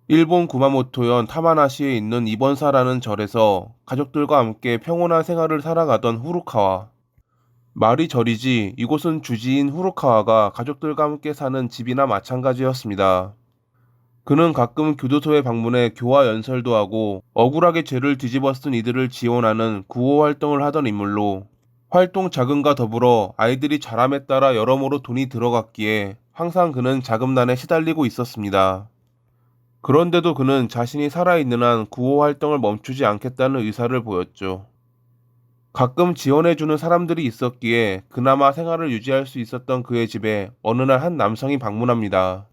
일본 구마모토현 타마나시에 있는 이번사라는 절에서 가족들과 함께 평온한 생활을 살아가던 후루카와. 말이 절이지 이곳은 주지인 후루카와가 가족들과 함께 사는 집이나 마찬가지였습니다. 그는 가끔 교도소에 방문해 교화 연설도 하고 억울하게 죄를 뒤집어 쓴 이들을 지원하는 구호 활동을 하던 인물로, 활동 자금과 더불어 아이들이 자람에 따라 여러모로 돈이 들어갔기에 항상 그는 자금난에 시달리고 있었습니다. 그런데도 그는 자신이 살아있는 한 구호 활동을 멈추지 않겠다는 의사를 보였죠. 가끔 지원해주는 사람들이 있었기에 그나마 생활을 유지할 수 있었던 그의 집에 어느 날 한 남성이 방문합니다.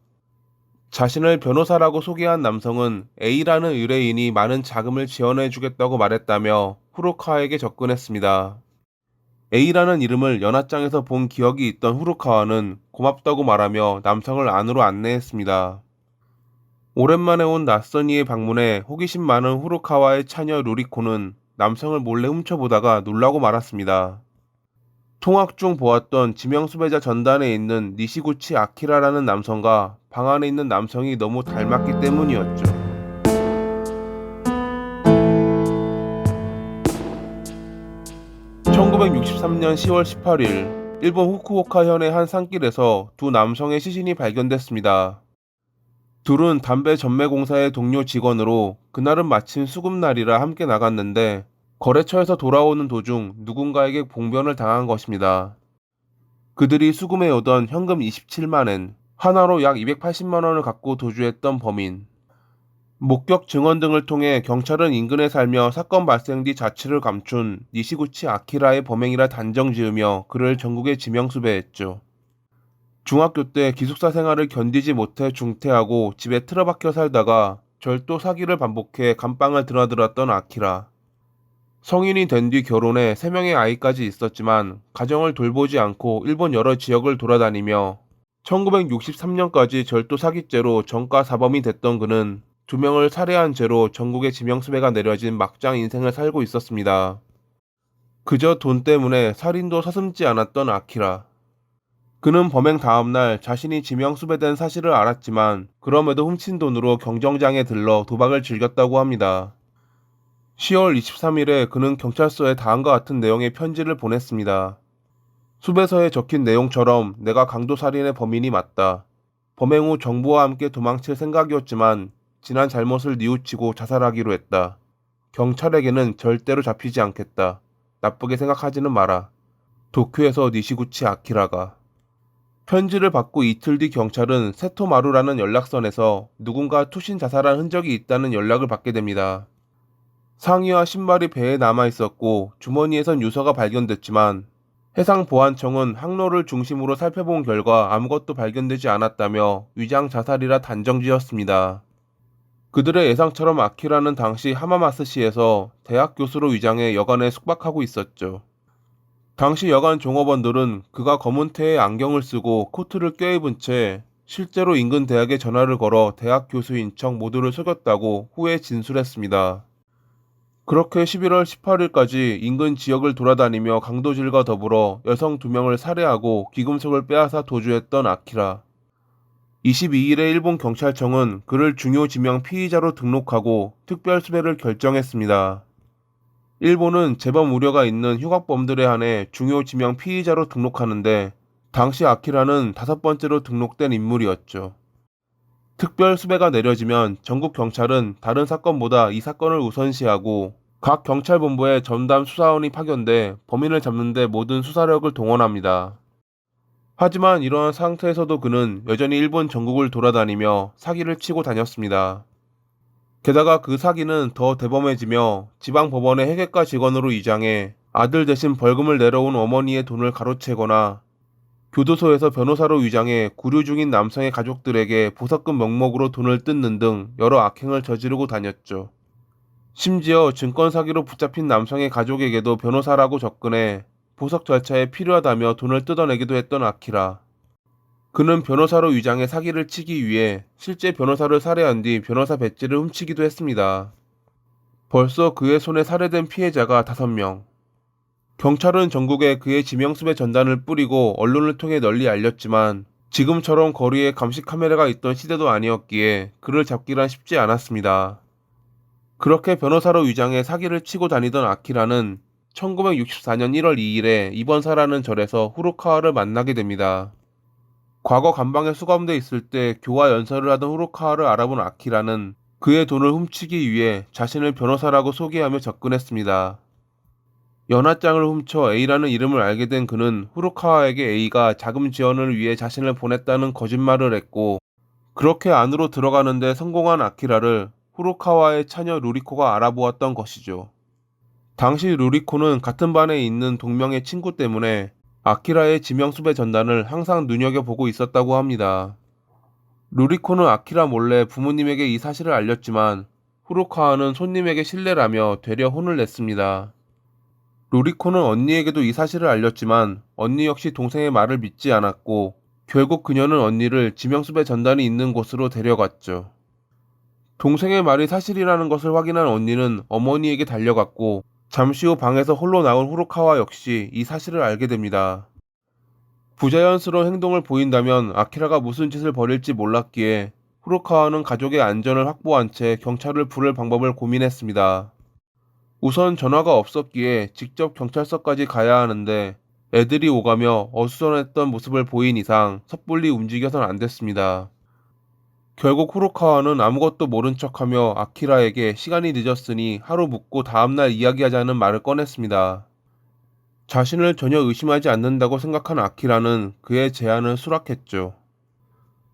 자신을 변호사라고 소개한 남성은 A라는 의뢰인이 많은 자금을 지원해주겠다고 말했다며 후루카와에게 접근했습니다. A라는 이름을 연하장에서 본 기억이 있던 후루카와는 고맙다고 말하며 남성을 안으로 안내했습니다. 오랜만에 온 낯선 이의 방문에 호기심 많은 후루카와의 처녀 루리코는 남성을 몰래 훔쳐보다가 놀라고 말았습니다. 통학 중 보았던 지명수배자 전단에 있는 니시구치 아키라라는 남성과 방 안에 있는 남성이 너무 닮았기 때문이었죠. 1963년 10월 18일, 일본 후쿠오카현의 한 산길에서 두 남성의 시신이 발견됐습니다. 둘은 담배 전매 공사의 동료 직원으로 그날은 마침 수급날이라 함께 나갔는데 거래처에서 돌아오는 도중 누군가에게 봉변을 당한 것입니다. 그들이 수금해 오던 현금 27만엔, 하나로 약 280만 원을 갖고 도주했던 범인. 목격 증언 등을 통해 경찰은 인근에 살며 사건 발생 뒤 자취를 감춘 니시구치 아키라의 범행이라 단정지으며 그를 전국에 지명수배했죠. 중학교 때 기숙사 생활을 견디지 못해 중퇴하고 집에 틀어박혀 살다가 절도 사기를 반복해 감방을 드나들었던 아키라. 성인이 된 뒤 결혼해 3명의 아이까지 있었지만 가정을 돌보지 않고 일본 여러 지역을 돌아다니며 1963년까지 절도 사기죄로 전과 사범이 됐던 그는 2명을 살해한 죄로 전국에 지명수배가 내려진 막장 인생을 살고 있었습니다. 그저 돈 때문에 살인도 서슴지 않았던 아키라. 그는 범행 다음날 자신이 지명수배된 사실을 알았지만 그럼에도 훔친 돈으로 경정장에 들러 도박을 즐겼다고 합니다. 10월 23일에 그는 경찰서에 다음과 같은 내용의 편지를 보냈습니다. 수배서에 적힌 내용처럼 내가 강도살인의 범인이 맞다. 범행 후 정부와 함께 도망칠 생각이었지만 지난 잘못을 뉘우치고 자살하기로 했다. 경찰에게는 절대로 잡히지 않겠다. 나쁘게 생각하지는 마라. 도쿄에서 니시구치 아키라가. 편지를 받고 이틀 뒤 경찰은 세토마루라는 연락선에서 누군가 투신 자살한 흔적이 있다는 연락을 받게 됩니다. 상의와 신발이 배에 남아 있었고 주머니에선 유서가 발견됐지만 해상보안청은 항로를 중심으로 살펴본 결과 아무것도 발견되지 않았다며 위장 자살이라 단정지었습니다. 그들의 예상처럼 아키라는 당시 하마마스시에서 대학 교수로 위장해 여관에 숙박하고 있었죠. 당시 여관 종업원들은 그가 검은 테에 안경을 쓰고 코트를 껴입은 채 실제로 인근 대학에 전화를 걸어 대학 교수인 척 모두를 속였다고 후에 진술했습니다. 그렇게 11월 18일까지 인근 지역을 돌아다니며 강도질과 더불어 여성 2명을 살해하고 귀금속을 빼앗아 도주했던 아키라. 22일에 일본 경찰청은 그를 중요 지명 피의자로 등록하고 특별수배를 결정했습니다. 일본은 재범 우려가 있는 흉악범들에 한해 중요 지명 피의자로 등록하는데 당시 아키라는 5번째로 등록된 인물이었죠. 특별 수배가 내려지면 전국 경찰은 다른 사건보다 이 사건을 우선시하고 각 경찰본부에 전담 수사원이 파견돼 범인을 잡는 데 모든 수사력을 동원합니다. 하지만 이러한 상태에서도 그는 여전히 일본 전국을 돌아다니며 사기를 치고 다녔습니다. 게다가 그 사기는 더 대범해지며 지방법원의 회계과 직원으로 위장해 아들 대신 벌금을 내러온 어머니의 돈을 가로채거나 교도소에서 변호사로 위장해 구류 중인 남성의 가족들에게 보석금 명목으로 돈을 뜯는 등 여러 악행을 저지르고 다녔죠. 심지어 증권 사기로 붙잡힌 남성의 가족에게도 변호사라고 접근해 보석 절차에 필요하다며 돈을 뜯어내기도 했던 아키라. 그는 변호사로 위장해 사기를 치기 위해 실제 변호사를 살해한 뒤 변호사 배지를 훔치기도 했습니다. 벌써 그의 손에 살해된 피해자가 5명. 경찰은 전국에 그의 지명수배 전단을 뿌리고 언론을 통해 널리 알렸지만 지금처럼 거리에 감시 카메라가 있던 시대도 아니었기에 그를 잡기란 쉽지 않았습니다. 그렇게 변호사로 위장해 사기를 치고 다니던 아키라는 1964년 1월 2일에 이번사라는 절에서 후루카와를 만나게 됩니다. 과거 감방에 수감돼 있을 때 교화 연설을 하던 후루카와를 알아본 아키라는 그의 돈을 훔치기 위해 자신을 변호사라고 소개하며 접근했습니다. 연하장을 훔쳐 A라는 이름을 알게 된 그는 후루카와에게 A가 자금 지원을 위해 자신을 보냈다는 거짓말을 했고, 그렇게 안으로 들어가는데 성공한 아키라를 후루카와의 처녀 루리코가 알아보았던 것이죠. 당시 루리코는 같은 반에 있는 동명의 친구 때문에 아키라의 지명수배 전단을 항상 눈여겨보고 있었다고 합니다. 루리코는 아키라 몰래 부모님에게 이 사실을 알렸지만 후루카와는 손님에게 신뢰라며 되려 혼을 냈습니다. 루리코는 언니에게도 이 사실을 알렸지만 언니 역시 동생의 말을 믿지 않았고 결국 그녀는 언니를 지명수배 전단이 있는 곳으로 데려갔죠. 동생의 말이 사실이라는 것을 확인한 언니는 어머니에게 달려갔고 잠시 후 방에서 홀로 나온 후루카와 역시 이 사실을 알게 됩니다. 부자연스러운 행동을 보인다면 아키라가 무슨 짓을 벌일지 몰랐기에 후루카와는 가족의 안전을 확보한 채 경찰을 부를 방법을 고민했습니다. 우선 전화가 없었기에 직접 경찰서까지 가야 하는데 애들이 오가며 어수선했던 모습을 보인 이상 섣불리 움직여선 안 됐습니다. 결국 후루카와는 아무것도 모른 척하며 아키라에게 시간이 늦었으니 하루 묵고 다음날 이야기하자는 말을 꺼냈습니다. 자신을 전혀 의심하지 않는다고 생각한 아키라는 그의 제안을 수락했죠.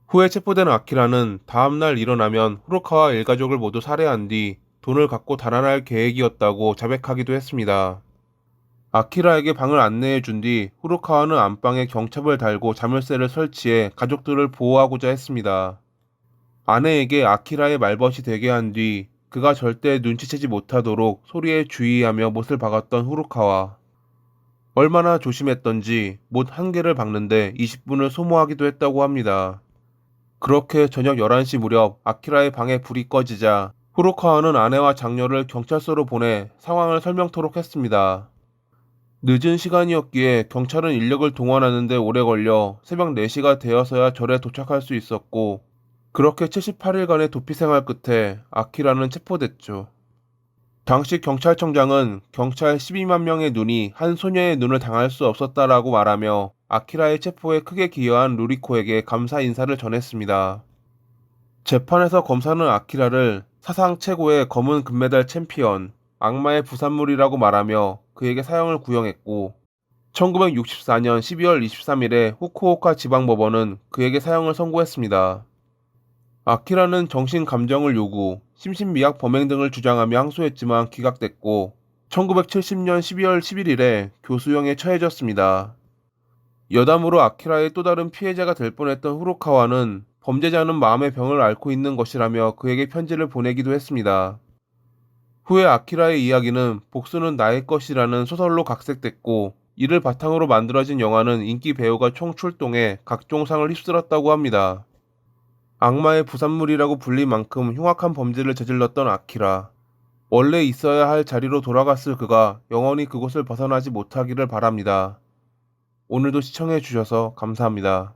후에 체포된 아키라는 다음날 일어나면 후루카와 일가족을 모두 살해한 뒤 돈을 갖고 달아날 계획이었다고 자백하기도 했습니다. 아키라에게 방을 안내해 준 뒤 후루카와는 안방에 경첩을 달고 자물쇠를 설치해 가족들을 보호하고자 했습니다. 아내에게 아키라의 말벗이 되게 한 뒤 그가 절대 눈치채지 못하도록 소리에 주의하며 못을 박았던 후루카와. 얼마나 조심했던지 못 한 개를 박는데 20분을 소모하기도 했다고 합니다. 그렇게 저녁 11시 무렵 아키라의 방에 불이 꺼지자 후루카와는 아내와 장녀를 경찰서로 보내 상황을 설명토록 했습니다. 늦은 시간이었기에 경찰은 인력을 동원하는 데 오래 걸려 새벽 4시가 되어서야 절에 도착할 수 있었고, 그렇게 78일간의 도피 생활 끝에 아키라는 체포됐죠. 당시 경찰청장은 경찰 12만 명의 눈이 한 소녀의 눈을 당할 수 없었다라고 말하며 아키라의 체포에 크게 기여한 루리코에게 감사 인사를 전했습니다. 재판에서 검사는 아키라를 사상 최고의 검은 금메달 챔피언, 악마의 부산물이라고 말하며 그에게 사형을 구형했고, 1964년 12월 23일에 후쿠오카 지방법원은 그에게 사형을 선고했습니다. 아키라는 정신 감정을 요구, 심신미약 범행 등을 주장하며 항소했지만 기각됐고 1970년 12월 11일에 교수형에 처해졌습니다. 여담으로 아키라의 또 다른 피해자가 될 뻔했던 후루카와는 범죄자는 마음의 병을 앓고 있는 것이라며 그에게 편지를 보내기도 했습니다. 후에 아키라의 이야기는 복수는 나의 것이라는 소설로 각색됐고 이를 바탕으로 만들어진 영화는 인기 배우가 총출동해 각종 상을 휩쓸었다고 합니다. 악마의 부산물이라고 불릴 만큼 흉악한 범죄를 저질렀던 아키라. 원래 있어야 할 자리로 돌아갔을 그가 영원히 그곳을 벗어나지 못하기를 바랍니다. 오늘도 시청해 주셔서 감사합니다.